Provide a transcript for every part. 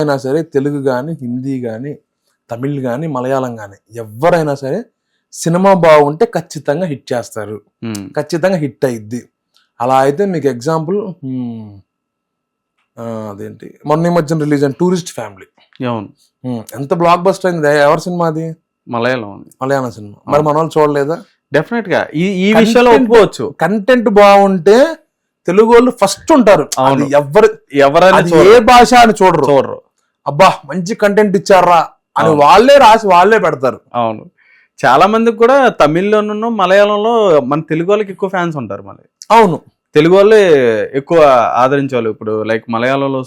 అయినా సరే తెలుగు కానీ, హిందీ కానీ, తమిళ్ కానీ, మలయాళం కానీ ఎవరైనా సరే సినిమా బాగుంటే ఖచ్చితంగా హిట్ చేస్తారు, ఖచ్చితంగా హిట్ అయ్యిద్ది. అలా అయితే మీకు ఎగ్జాంపుల్ అదేంటి మొన్న మధ్యన రిలీజ్ అయిన టూరిస్ట్ ఫ్యామిలీ, ఎంత బ్లాక్ బస్టర్ అయింది. ఎవరి సినిమా అది? మలయాళం సినిమా. మరి మన వాళ్ళు చూడలేదా? డెఫినెట్ గా ఈ విషయంలో ఒప్పుకోవచ్చు. కంటెంట్ బాగుంటే తెలుగు వాళ్ళు ఫస్ట్ ఉంటారు. ఎవరైనా ఏ భాష అని చూడరు. అబ్బా మంచి కంటెంట్ ఇచ్చారా అని వాళ్ళే రాసి వాళ్ళే పెడతారు. అవును, చాలా మందికి కూడా తమిళ్లోనూ మలయాళంలో మన తెలుగు వాళ్ళకి ఎక్కువ ఫ్యాన్స్ ఉంటారు. మళ్ళీ అవును, తెలుగు వాళ్ళే ఎక్కువ ఆదరించేవాళ్ళు. ఇప్పుడు లైక్ మలయాళంలో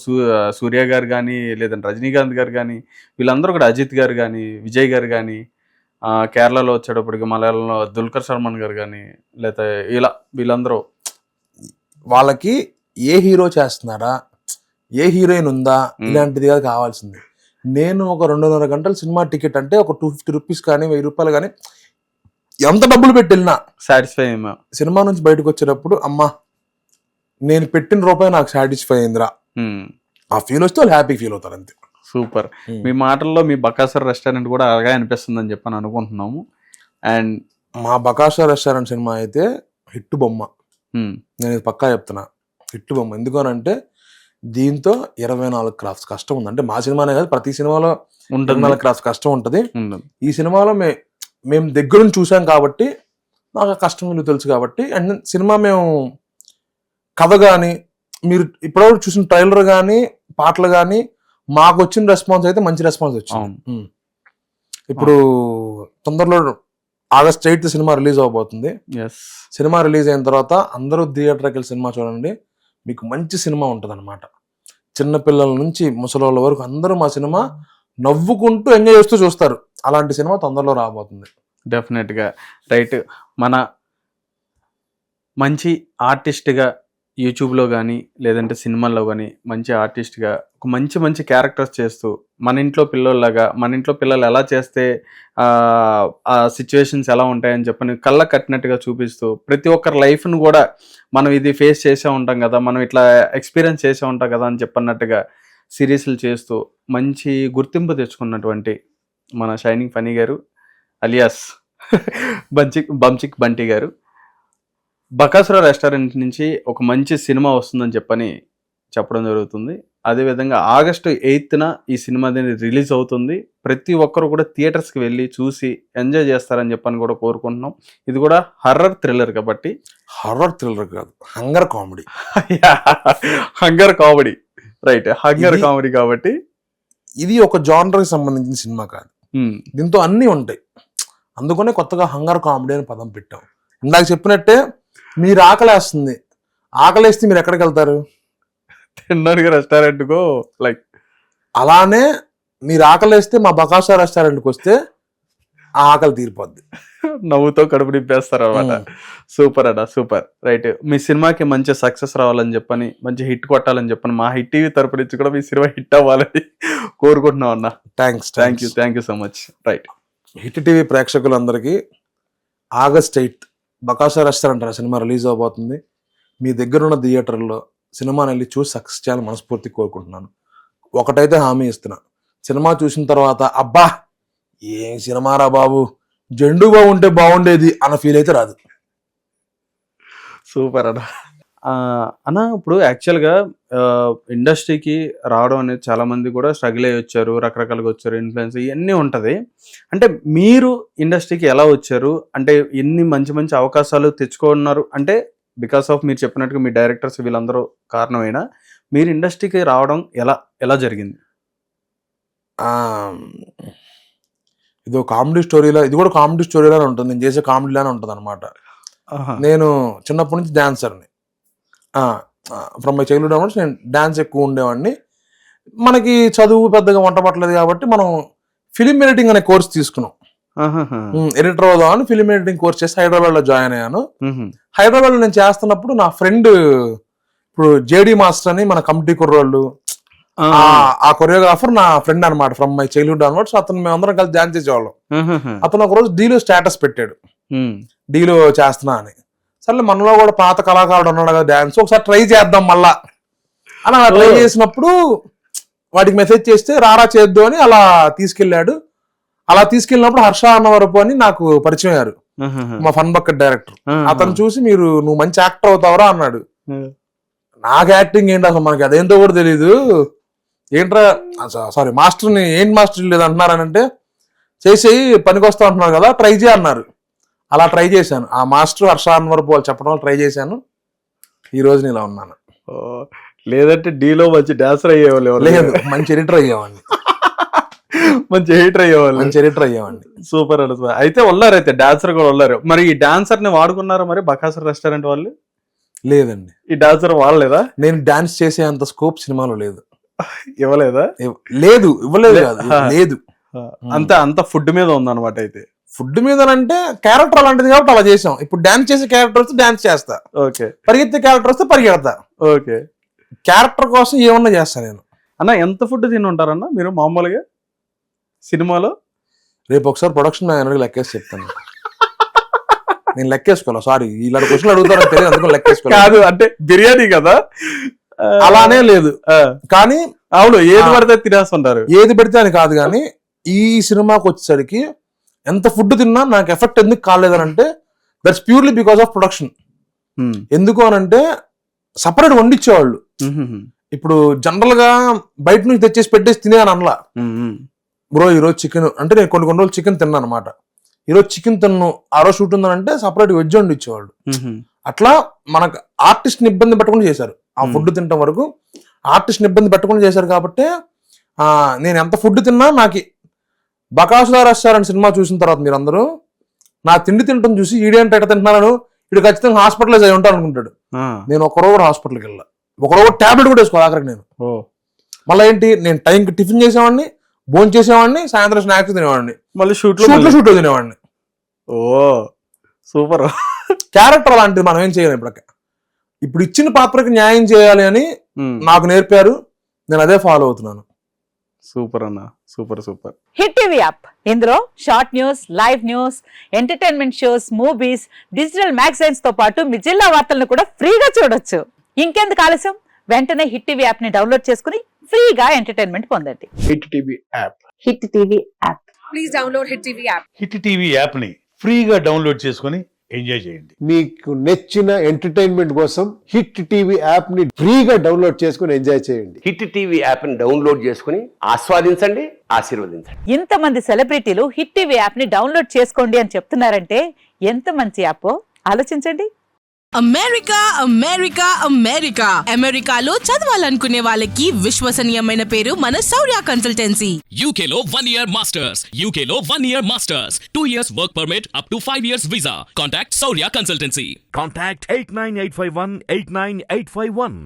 సూర్య గారు కానీ, లేదంటే రజనీకాంత్ గారు కానీ, వీళ్ళందరూ కూడా అజిత్ గారు కానీ, విజయ్ గారు కానీ, కేరళలో వచ్చేటప్పటికి మలయాళంలో దుల్కర్ సల్మాన్ గారు కానీ, లేదా ఇలా వీళ్ళందరూ వాళ్ళకి ఏ హీరో చేస్తున్నారా, ఏ హీరోయిన్ ఉందా, ఇలాంటిది కావాల్సింది. నేను ఒక 2.5 గంటల సినిమా టికెట్ అంటే ఒక 250 రూపీస్ కానీ 1000 రూపాయలు కానీ ఎంత డబ్బులు పెట్టి వెళ్ళినా సాటిస్ఫై సినిమా నుంచి బయటకు వచ్చేటప్పుడు అమ్మా నేను పెట్టిన రూపాయి నాకు సాటిస్ఫై అయిందిరా, ఆ ఫీల్ వస్తే వాళ్ళు హ్యాపీ ఫీల్ అవుతారు అంతే. సూపర్. మీ మాటల్లో మీ బకాసర్ రెస్టారెంట్ కూడా అలాగే అనిపిస్తుంది అని చెప్పని అనుకుంటున్నాము. అండ్ మా బకాసర్ రెస్టారెంట్ సినిమా అయితే హిట్ బొమ్మ. నేను పక్కా చెప్తున్నా, హిట్ బొమ్మ. ఎందుకనంటే దీంతో 24 క్రాఫ్ట్స్ కష్టం ఉంది. అంటే మా సినిమానే కాదు, ప్రతి సినిమాలో 24 క్రాఫ్ట్స్ కష్టం ఉంటుంది. ఈ సినిమాలో మేము దగ్గర నుంచి చూసాం కాబట్టి నాకు కష్టం విలువ తెలుసు కాబట్టి. అండ్ సినిమా మేము కథ కానీ, మీరు ఇప్పటివరకు చూసిన ట్రైలర్ కానీ, పాటలు కానీ, మాకు వచ్చిన రెస్పాన్స్ అయితే మంచి రెస్పాన్స్ వచ్చింది. ఇప్పుడు తొందరలో ఆగస్ట్ 8 సినిమా రిలీజ్ అవబోతుంది. సినిమా రిలీజ్ అయిన తర్వాత అందరూ థియేటర్కి వెళ్ళి సినిమా చూడండి, మీకు మంచి సినిమా ఉంటుంది అనమాట. చిన్నపిల్లల నుంచి ముసలోళ్ళ వరకు అందరూ మా సినిమా నవ్వుకుంటూ ఎంజాయ్ చేస్తూ చూస్తారు. అలాంటి సినిమా తొందరలో రాబోతుంది. డెఫినెట్గా రైట్. మన మంచి ఆర్టిస్ట్గా యూట్యూబ్లో కానీ, లేదంటే సినిమాల్లో కానీ మంచి ఆర్టిస్ట్గా ఒక మంచి మంచి క్యారెక్టర్స్ చేస్తూ, మన ఇంట్లో పిల్లల్లాగా, మన ఇంట్లో పిల్లలు ఎలా చేస్తే ఆ సిచ్యువేషన్స్ ఎలా ఉంటాయని చెప్పని కళ్ళ కట్టినట్టుగా చూపిస్తూ, ప్రతి ఒక్కరి లైఫ్ను కూడా మనం ఇది ఫేస్ చేసే ఉంటాం కదా, మనం ఇట్లా ఎక్స్పీరియన్స్ చేసే ఉంటాం కదా అని చెప్పన్నట్టుగా సిరీస్లు చేస్తూ మంచి గుర్తింపు తెచ్చుకున్నటువంటి మన షైనింగ్ ఫనీ గారు అలియాస్ బంచిక్ బంటి గారు బకాసుర రెస్టారెంట్ నుంచి ఒక మంచి సినిమా వస్తుందని చెప్పడం జరుగుతుంది. అదేవిధంగా ఆగస్టు 8న ఈ సినిమా రిలీజ్ అవుతుంది. ప్రతి ఒక్కరు కూడా థియేటర్స్కి వెళ్ళి చూసి ఎంజాయ్ చేస్తారని చెప్పని కూడా కోరుకుంటున్నాం. ఇది కూడా హర్రర్ థ్రిల్లర్ కాబట్టి, హర్రర్ థ్రిల్లర్ కాదు, hunger comedy. Hunger comedy, right, hunger comedy కాబట్టి ఇది ఒక జానర్కి సంబంధించిన సినిమా కాదు, దీంతో అన్నీ ఉంటాయి. అందుకనే కొత్తగా హంగర్ కామెడీ అని పదం పెట్టాం. ఇందాక చెప్పినట్టే మీరు ఆకలేస్తుంది, ఆకలేస్తే మీరు ఎక్కడికి వెళ్తారు? తినడానికి రెస్టారెంట్కో. లైక్ అలానే మీరు ఆకలేస్తే మా బకాసా రెస్టారెంట్కి వస్తే ఆ ఆకలి తీరిపోద్ది, నవ్వుతో కడుపు నింపేస్తారు అనమాట. సూపర్ అన్న, సూపర్. రైట్, మీ సినిమాకి మంచి సక్సెస్ రావాలని చెప్పని, మంచి హిట్ కొట్టాలని చెప్పని, మా హిట్ టీవీ తరపు నుంచి కూడా మీ సినిమా హిట్ అవ్వాలని కోరుకుంటున్నాం అన్న. Thank you so much. Right, hit TV ప్రేక్షకులందరికీ ఆగస్ట్ 8 బకాసా రెస్టారెంట్ అనే సినిమా రిలీజ్ అవబోతుంది. మీ దగ్గరున్న థియేటర్లో సినిమాని వెళ్ళి చూసి సక్సెస్ చేయాలని మనస్ఫూర్తి కోరుకుంటున్నాను. ఒకటైతే హామీ ఇస్తున్నా, సినిమా చూసిన తర్వాత అబ్బా ఏం సినిమారా బాబు, జెండు బాగుంటే బాగుండేది అన్న ఫీల్ అయితే రాదు. సూపర్ అన్న. అన్న, ఇప్పుడు యాక్చువల్గా ఇండస్ట్రీకి రావడం అనేది చాలా మంది కూడా స్ట్రగుల్ అయ్యి వచ్చారు, రకరకాలుగా వచ్చారు, ఇన్ఫ్లుయెన్స్ ఇవన్నీ ఉంటుంది. అంటే మీరు ఇండస్ట్రీకి ఎలా వచ్చారు, అంటే ఎన్ని మంచి మంచి అవకాశాలు తెచ్చుకున్నారు, అంటే బికాస్ ఆఫ్ మీరు చెప్పినట్టుగా మీ డైరెక్టర్స్ వీళ్ళందరూ కారణమైనా మీరు ఇండస్ట్రీకి రావడం ఎలా జరిగింది? ఇది కామెడీ స్టోరీలో, ఇది కూడా కామెడీ స్టోరీలోనే ఉంటుంది, నేను చేసే కామెడీలోనే ఉంటుంది అనమాట. నేను చిన్నప్పటి నుంచి డాన్సర్ని, ఫ్రమ్ మై చైల్డ్హుడ్ అవర్స్ నేను డాన్స్ ఎక్కువ ఉండేవాడిని. మనకి చదువు పెద్దగా వంట పట్టలేదు కాబట్టి మనం ఫిలిం ఎడిటింగ్ అనే కోర్స్ తీసుకున్నాం. ఎడిటర్ అవుదామని ఫిలిం ఎడిటింగ్ కోర్స్ చేసి హైదరాబాద్ లో జాయిన్ అయ్యాను. హైదరాబాద్ లో నేను చేస్తున్నప్పుడు నా ఫ్రెండ్, ఇప్పుడు జేడి మాస్టర్ అని మన కమిటీ కుర్రోళ్ళు, ఆ కొరియోగ్రాఫర్ నా ఫ్రెండ్ అనమాట, ఫ్రమ్ మై చైల్డ్హుడ్ అన్వర్డ్స్. అతను మేమందరం కలిసి డాన్స్ చేసేవాళ్ళం. అతను ఒక రోజు డీలో స్టేటస్ పెట్టాడు, డీలో చేస్తున్నా అని. సరే మనలో కూడా పాత కళాకారుడు ఉన్నాడు కదా డాన్స్, ఒకసారి ట్రై చేద్దాం మళ్ళా అని ట్రై చేసినప్పుడు వాడికి మెసేజ్ చేస్తే రారా చేద్దు అని అలా తీసుకెళ్ళాడు. అలా తీసుకెళ్ళినప్పుడు హర్ష అన్నవరపు అని నాకు పరిచయం అయ్యారు, మా ఫన్ బకెట్ డైరెక్టర్. అతను చూసి నువ్వు మంచి యాక్టర్ అవుతావరా అన్నాడు. నాకు యాక్టింగ్ ఏంటి అసలు మనకి అదేంటో కూడా తెలీదు, ఏంట్రా సారీ మాస్టర్ని ఏంటి మాస్టర్ లేదు అంటున్నారని అంటే చేసేయి పనికి వస్తా అంటున్నారు కదా ట్రై చేయ అన్నారు. అలా ట్రై చేశాను. ఆ మాస్టర్ హర్ష అన్వరపు వాళ్ళు చెప్పడం వల్ల ట్రై చేశాను. ఈ రోజు నేను ఇలా ఉన్నాను. లేదంటే డీలో మంచి డాన్సర్ అయ్యేవాళ్ళు, లేదు మంచి ఎడిటర్ అయ్యేవాడిని, మంచి ఎడిటర్ అయ్యేవాళ్ళు, మంచి ఎడిటర్ అయ్యేవాడిని. సూపర్ అండి. అయితే ఉన్నారు, అయితే డాన్సర్ కూడా ఉన్నారు. మరి ఈ డాన్సర్ ని వాడుకున్నారా మరి బకాసుర్ రెస్టారెంట్ వాళ్ళు? లేదండి, ఈ డాన్సర్ వాడలేదా? నేను డాన్స్ చేసే అంత స్కోప్ సినిమాలో లేదు. ఇవ్వలేదా? లేదు, ఇవ్వలేదు కాదు, లేదు. అంత ఫుడ్ మీద ఉందన్నమాట. అయితే ఫుడ్ మీద అంటే క్యారెక్టర్ అలాంటిది కాబట్టి అలా చేసాం. ఇప్పుడు డాన్స్ చేసే క్యారెక్టర్ వస్తే డాన్స్ చేస్తా, ఓకే. పరిగెత్తే క్యారెక్టర్ వస్తే పరిగెడతా, ఓకే. క్యారెక్టర్ కోసం ఏమన్నా చేస్తా నేను. అన్న ఎంత ఫుడ్ తిని ఉంటారన్న మీరు మామూలుగా సినిమాలో? రేపు ఒకసారి ప్రొడక్షన్ మేనేజర్ లెక్కేసి చెప్తాను. నేను లెక్కేసుకోవాలి, సారీ ఇలాంటి క్వశ్చన్లు అడుగుతారని తెలియదు, అందుకని లెక్కేసుకోవాలి. కాదు అంటే బిర్యానీ కదా, అలానే లేదు కానీ అవును ఏది పడితే తినేస్తుంటారు. ఏది పెడితే అని కాదు కానీ ఈ సినిమాకి వచ్చేసరికి ఎంత ఫుడ్ తిన్నా నాకు ఎఫెక్ట్ ఎందుకు కాలేదని అంటే that's purely because of production. ఎందుకు అని అంటే సపరేట్ వండిచ్చేవాళ్ళు. ఇప్పుడు జనరల్ గా బయట నుంచి తెచ్చేసి పెట్టేసి తినేయని అనలా. బ్రో ఈరోజు చికెన్ అంటే నేను కొన్ని రోజులు చికెన్ తిన్నాను అనమాట, ఈరోజు చికెన్ తిన్ను, ఆ రోజు షూట్ ఉందనంటే సపరేట్ వెజ్ వండిచ్చేవాళ్ళు. అట్లా మనకు ఆర్టిస్ట్ ని ఇబ్బంది పెట్టకుండా చేశారు. ఆ ఫుడ్ తినడం వరకు ఆర్టిస్ట్ ని ఇబ్బంది పెట్టకుండా చేశారు కాబట్టి నేను ఎంత ఫుడ్ తిన్నా నాకు బకాసుర్ రెస్టారెంట్ సినిమా చూసిన తర్వాత మీరందరూ నా తిండి తినటం చూసి ఈడేంట ఎట్ట తింటున్నాను, ఇటు ఖచ్చితంగా హాస్పిటలైజ్ అయి ఉంటాను అనుకుంటాడు. నేను ఒక రోజు హాస్పిటల్కి వెళ్ళా, ఒక రోజు టాబ్లెట్ కూడా వేసుకోవాలి ఆఖరికి. నేను మళ్ళీ ఏంటి, నేను టైంకి టిఫిన్ చేసేవాడిని, భోజనం చేసేవాడిని, సాయంత్రం స్నాక్స్ తినేవాడిని, మళ్ళీ షూట్ లో తినేవాడిని. ఓ సూపర్. క్యారెక్టర్ అలాంటిది మనం ఏం చేయలేం. ఇప్పుడు ఇచ్చిన పాత్రకి న్యాయం చేయాలి అని నాకు నేర్పారు, నేను అదే ఫాలో అవుతున్నాను. సూపర్ అన్న, super super. Hit TV app, ఇందులో short news, live news, entertainment shows, movies, digital magazines తో పాటు మీ జిల్లా వార్తలను కూడా ఫ్రీగా చూడొచ్చు. ఇంకెందుకు ఆలస్యం, వెంటనే హిట్ టీవీ యాప్ ని డౌన్లోడ్ చేసుకుని ఫ్రీగా ఎంటర్టైన్మెంట్ పొందండి. Hit TV app, hit TV app, please download hit TV app. Hit TV app ని ఫ్రీగా డౌన్లోడ్ చేసుకొని ఎంజాయ్ చేయండి. మీకు నచ్చిన ఎంటర్టైన్మెంట్ కోసం హిట్ టీవీ యాప్ ని ఫ్రీగా డౌన్లోడ్ చేసుకుని ఎంజాయ్ చేయండి. హిట్ టీవీ యాప్ ని డౌన్లోడ్ చేసుకుని ఆస్వాదించండి, ఆశీర్వదించండి. ఇంతమంది సెలబ్రిటీలు హిట్ టీవీ యాప్ ని డౌన్లోడ్ చేసుకోండి అని చెప్తున్నారంటే ఎంత మంచి యాప్ ఆలోచించండి. అమెరికా అమెరికా అమెరికా అమెరికాలో చదవాలనుకునే వాళ్ళకి విశ్వసనీయమైన పేరు మన శౌర్య కన్సల్టెన్సీ. UK లో 1 year masters, UK లో 1 year masters, 2 years work permit up to 5 years visa. Contact Saurya Consultancy. Contact 89851 89851.